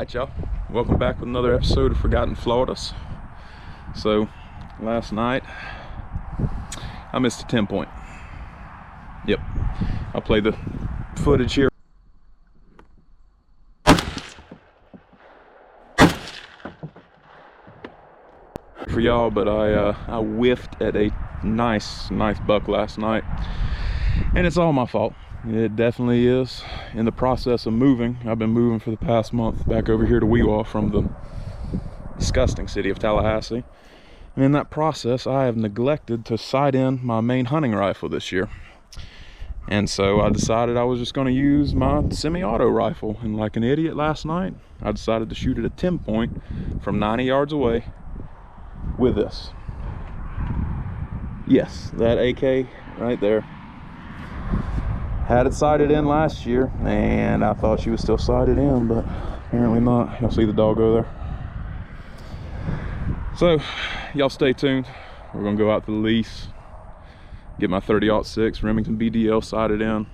Alright y'all, welcome back with another episode of Forgotten Floridas. So last night I missed a 10 point. Yep, I'll play the footage here for y'all, but I whiffed at a nice buck last night, and it's all my fault. It definitely is. In the process of moving, I've been moving for the past month back over here to Weewa from the disgusting city of Tallahassee, and in that process I have neglected to sight in my main hunting rifle this year. And so I decided I was just going to use my semi-auto rifle, and like an idiot last night I decided to shoot at a 10 point from 90 yards away with this. Yes, that AK right there. Had it sighted in last year, and I thought she was still sighted in, but apparently not. Y'all see the dog go there. So y'all stay tuned. We're gonna go out to the lease, get my 30-06 Remington BDL sighted in,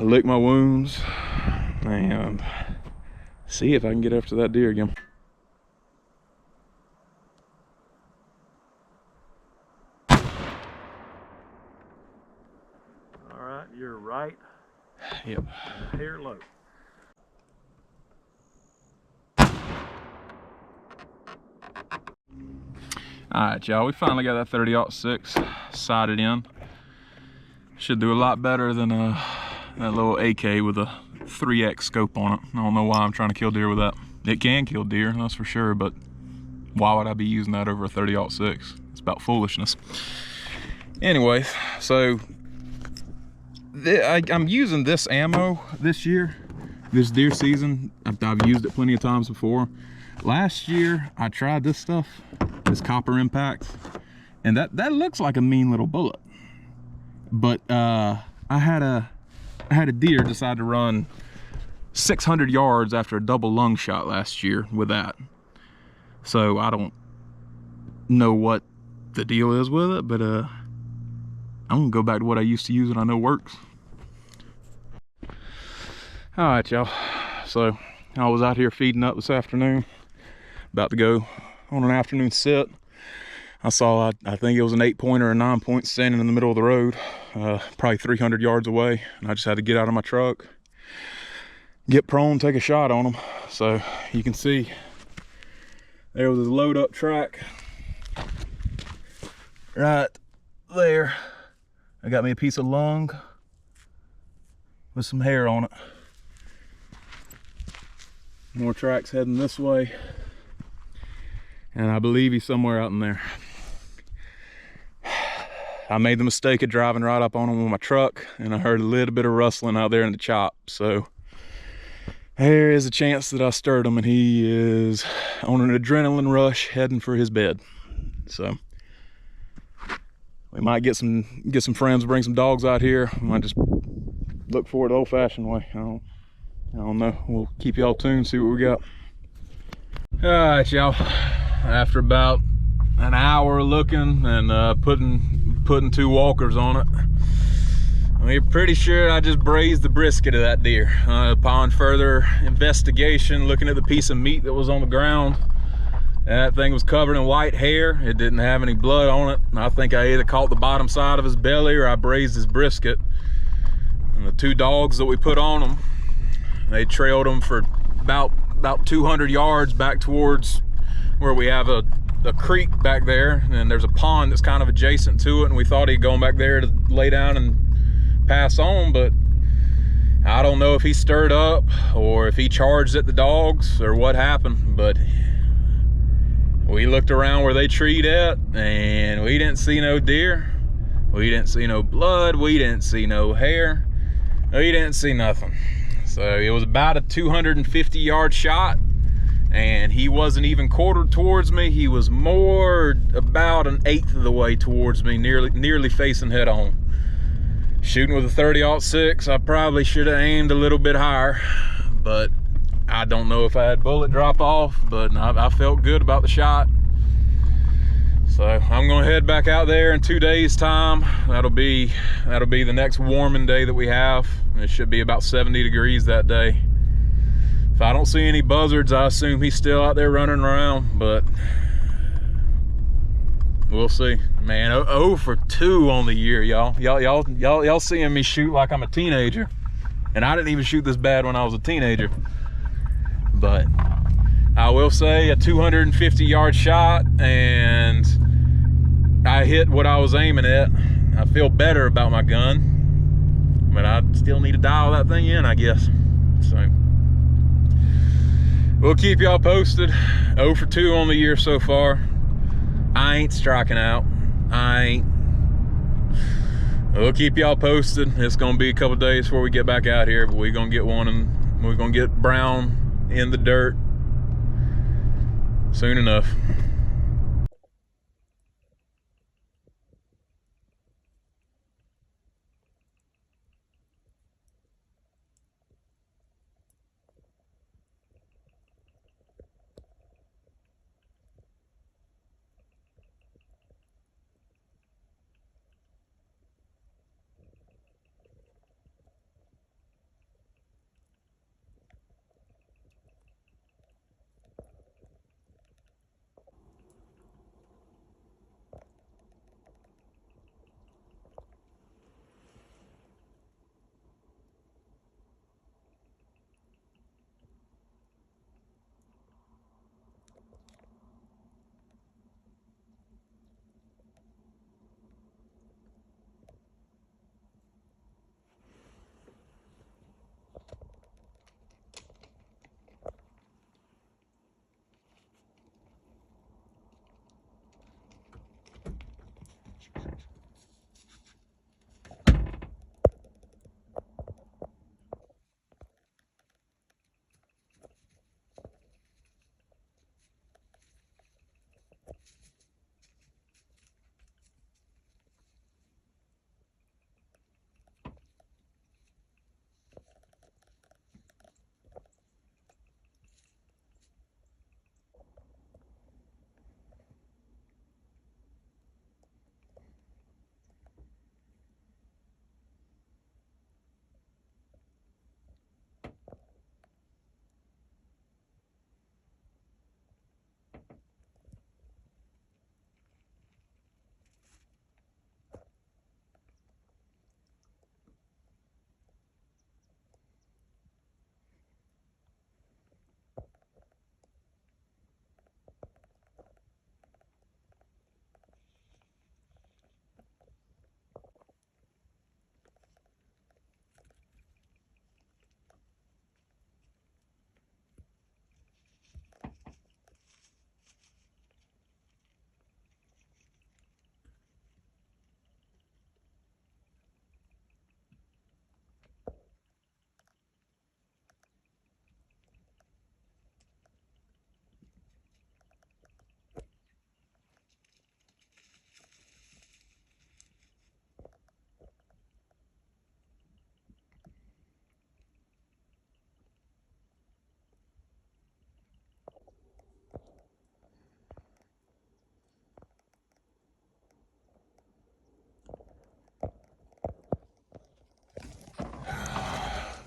lick my wounds, and see if I can get after that deer again. You're right. Yep. And a hair low. Alright y'all, we finally got that 30-06 sighted in. Should do a lot better than that little AK with a 3X scope on it. I don't know why I'm trying to kill deer with that. It can kill deer, that's for sure, but why would I be using that over a 30-06? It's about foolishness. Anyways, so I'm using this ammo this year, this deer season. I've used it plenty of times before. Last year I tried this stuff, this copper impact, and that looks like a mean little bullet. But I had a deer decide to run 600 yards after a double lung shot last year with that. So I don't know what the deal is with it, but I'm gonna go back to what I used to use and I know works. All right, y'all. So I was out here feeding up this afternoon, about to go on an afternoon sit. I saw, I think it was an 8 point or a 9 point standing in the middle of the road, probably 300 yards away. And I just had to get out of my truck, get prone, take a shot on him. So you can see there was a load up track right there. I got me a piece of lung with some hair on it. More tracks heading this way, and I believe he's somewhere out in there. I made the mistake of driving right up on him with my truck, and I heard a little bit of rustling out there in the chop, so there is a chance that I stirred him and he is on an adrenaline rush heading for his bed. So we might get some friends, bring some dogs out here. We might just look for it the old-fashioned way. I don't know. We'll keep y'all tuned, see what we got. All right, y'all. After about an hour looking and putting two walkers on it, we're pretty sure I just braised the brisket of that deer. Upon further investigation, looking at the piece of meat that was on the ground, that thing was covered in white hair. It didn't have any blood on it. I think I either caught the bottom side of his belly or I braised his brisket. And the two dogs that we put on him, they trailed him for about 200 yards back towards where we have a creek back there, and there's a pond that's kind of adjacent to it, and we thought he'd gone back there to lay down and pass on, but I don't know if he stirred up or if he charged at the dogs or what happened, but we looked around where they treed at and we didn't see no deer. We didn't see no blood. We didn't see no hair. We didn't see nothing. So it was about a 250 yard shot, and he wasn't even quartered towards me. He was more about an eighth of the way towards me, nearly facing head on. Shooting with a 30-06, I probably should have aimed a little bit higher, but I don't know if I had bullet drop off, but I felt good about the shot. So I'm gonna head back out there in 2 days time. That'll be the next warming day that we have. It should be about 70 degrees that day. If I don't see any buzzards, I assume he's still out there running around, but we'll see. Man, 0 for 2 on the year, y'all. Y'all seeing me shoot like I'm a teenager. And I didn't even shoot this bad when I was a teenager. But I will say a 250-yard shot, and I hit what I was aiming at. I feel better about my gun, but I still need to dial that thing in, I guess. So we'll keep y'all posted. 0 for 2 on the year so far. I ain't striking out. We'll keep y'all posted. It's gonna be a couple days before we get back out here, but we're gonna get one, and we're gonna get brown in the dirt soon enough.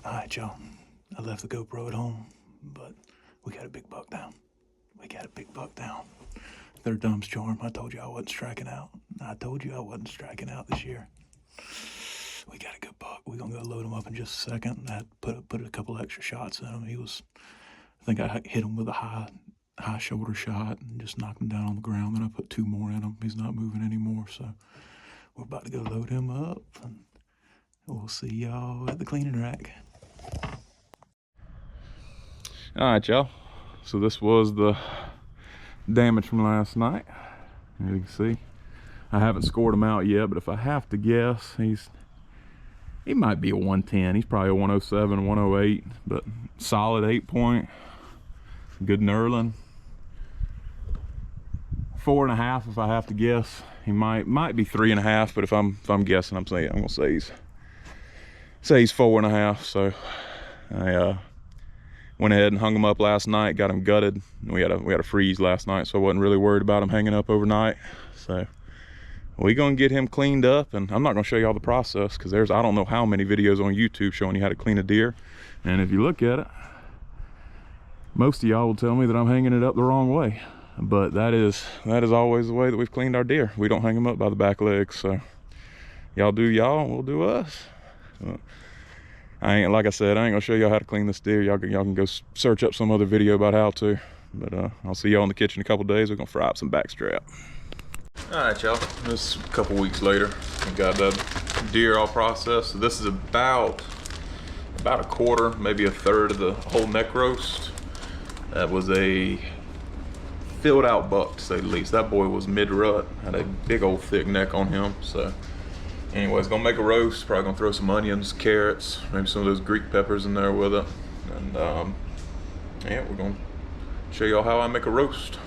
Alright, y'all. I left the GoPro at home, but we got a big buck down. We got a big buck down. Third time's charm. I told you I wasn't striking out. I told you I wasn't striking out this year. We got a good buck. We're gonna go load him up in just a second. I put a couple extra shots in him. I think I hit him with a high shoulder shot and just knocked him down on the ground. Then I put 2 more in him. He's not moving anymore, so we're about to go load him up, and we'll see y'all at the cleaning rack. All right, y'all. So this was the damage from last night. As you can see, I haven't scored him out yet, but if I have to guess, he might be a 110. He's probably a 107, 108, but solid 8-point. Good knurling. 4.5 if I have to guess. He might be 3.5, but if I'm guessing, I'm gonna say he's 4.5. So I went ahead and hung him up last night, got him gutted. We had a freeze last night, so I wasn't really worried about him hanging up overnight. So we're gonna get him cleaned up, and I'm not gonna show you all the process because I don't know how many videos on YouTube showing you how to clean a deer. And if you look at it, Most of y'all will tell me that I'm hanging it up the wrong way, but that is always the way that we've cleaned our deer. We don't hang them up by the back legs. So y'all do y'all, we'll do us. Like I said, I ain't gonna show y'all how to clean this deer. Y'all can go search up some other video about how to. But I'll see y'all in the kitchen in a couple days. We're gonna fry up some backstrap. All right, y'all. This is a couple weeks later. We got the deer all processed. So this is about a quarter, maybe a third of the whole neck roast. That was a filled out buck, to say the least. That boy was mid-rut, had a big old thick neck on him. So anyways, gonna make a roast. Probably gonna throw some onions, carrots, maybe some of those Greek peppers in there with it. And yeah, we're gonna show y'all how I make a roast.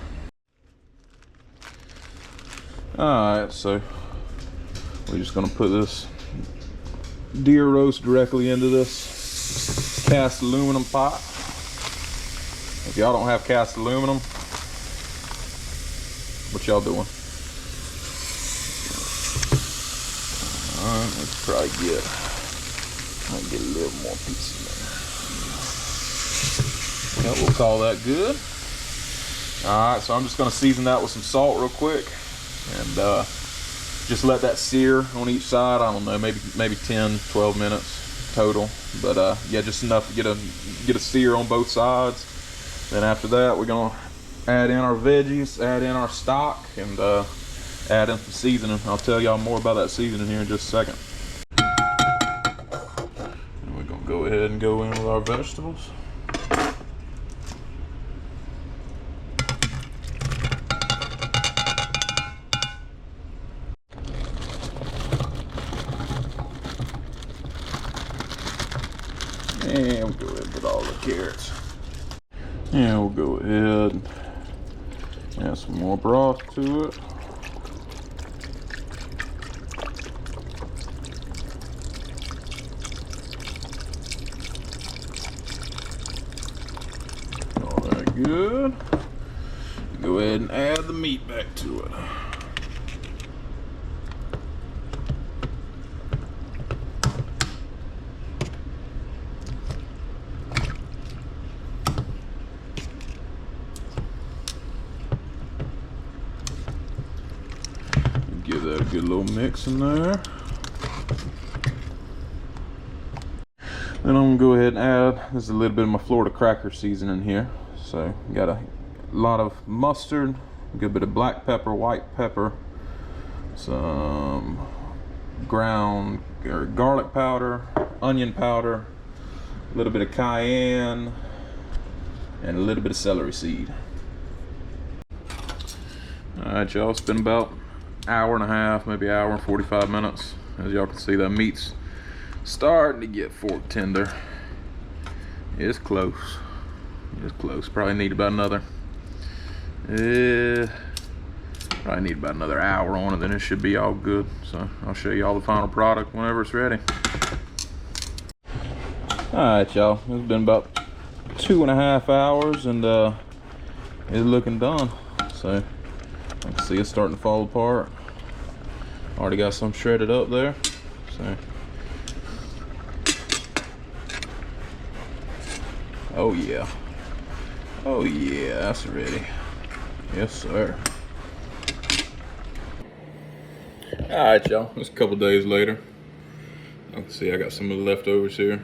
Alright, so we're just gonna put this deer roast directly into this cast aluminum pot. If y'all don't have cast aluminum, what y'all doing? Alright, let's probably might get a little more piece in there. Yeah, we'll call that good. Alright, so I'm just gonna season that with some salt real quick and just let that sear on each side. I don't know, maybe 10-12 minutes total, but yeah, just enough to get a sear on both sides. Then after that, we're gonna add in our veggies, add in our stock, and add in some seasoning. I'll tell y'all more about that seasoning here in just a second. And we're gonna go ahead and go in with our vegetables. And we'll go ahead and put all the carrots. And we'll go ahead and add some more broth to it. All that good. Go ahead and add the meat back to it. Give that a good little mix in there. Then I'm gonna go ahead and add, this is a little bit of my Florida cracker seasoning here. So got a lot of mustard, a good bit of black pepper, white pepper, some ground or garlic powder, onion powder, a little bit of cayenne, and a little bit of celery seed. All right, y'all, it's been about hour and a half, maybe hour and 45 minutes. As y'all can see, that meat's starting to get fork tender. It's close. It's close. Probably need about another hour on it, then it should be all good. So I'll show you all the final product whenever it's ready. Alright, y'all, it's been about 2.5 hours and it's looking done. So I can see it's starting to fall apart. Already got some shredded up there. So oh yeah, that's ready. Yes sir. Alright, y'all, it's a couple days later. You can see I got some of the leftovers here.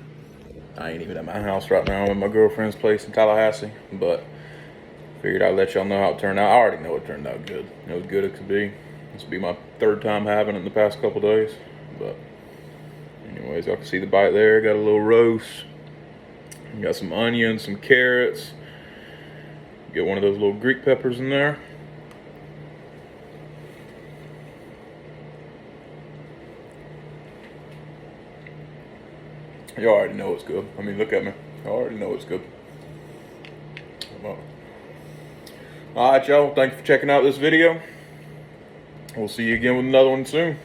I ain't even at my house right now. I'm at my girlfriend's place in Tallahassee, but figured I'd let y'all know how it turned out. I already know it turned out good. It was good as could be. This will be my third time having it in the past couple days. But anyways, y'all can see the bite there. Got a little roast. Got some onions, some carrots. Get one of those little Greek peppers in there. You already know it's good. I mean, look at me. I already know it's good. Alright, y'all. Thank you for checking out this video. We'll see you again with another one soon.